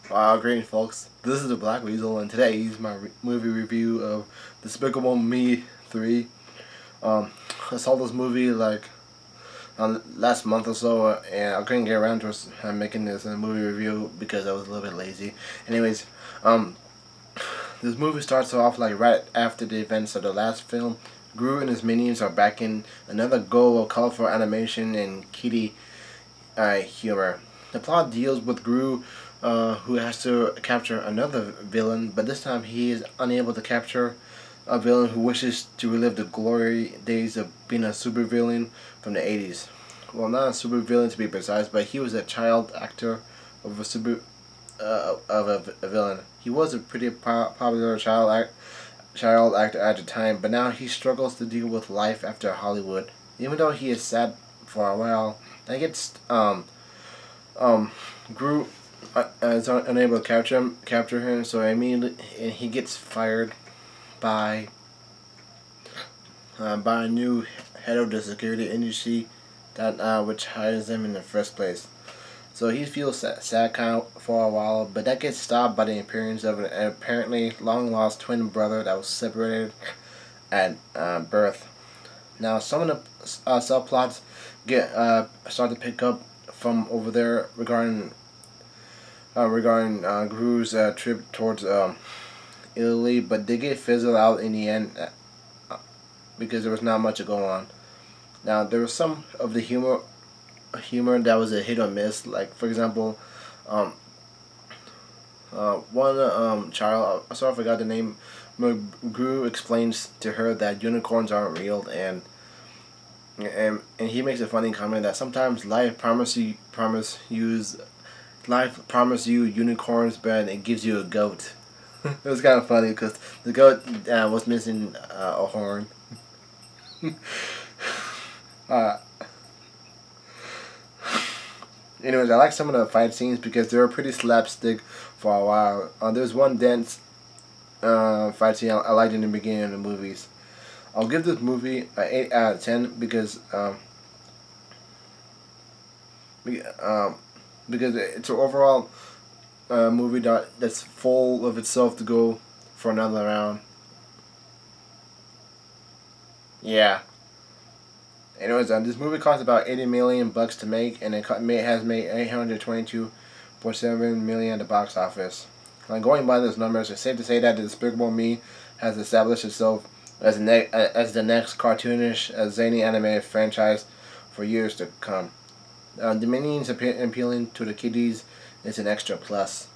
Great folks, this is the BlackWeasel, and today is my movie review of Despicable Me 3. I saw this movie like last month or so, and I couldn't get around to making this movie review because I was a little bit lazy. Anyways, this movie starts off like right after the events of the last film. Gru and his minions are back in another go of colorful animation and kitty humor. The plot deals with Gru, who has to capture another villain, but this time he is unable to capture a villain who wishes to relive the glory days of being a supervillain from the 80s. Well, not a supervillain to be precise, but he was a child actor of a villain. He was a pretty popular child actor at the time, but now he struggles to deal with life after Hollywood. Even though he is sad for a while, that gets Gru is unable to capture him, so immediately he gets fired by a new head of the security agency that which hires him in the first place. So he feels sad kind of for a while, but that gets stopped by the appearance of an apparently long lost twin brother that was separated at birth. Now some of the subplots start to pick up from over there regarding Gru's trip towards Italy, but they get fizzled out in the end because there was not much going on. Now there was some of the humor that was a hit or miss. Like for example, one child, sorry I forgot the name. Gru explains to her that unicorns aren't real, and he makes a funny comment that sometimes life promise you unicorns, but it gives you a goat. It was kind of funny because the goat was missing a horn. Anyways, I like some of the fight scenes because they were pretty slapstick for a while. There's one dance fight scene I liked in the beginning of the movies. I'll give this movie an 8 out of 10 because it's an overall movie that's full of itself to go for another round. Yeah. Anyways, this movie cost about $80 million to make, and it has made $822.7 million at the box office. Going by those numbers, it's safe to say that Despicable Me has established itself as the next cartoonish, zany animated franchise for years to come. The minions appealing to the kiddies is an extra plus.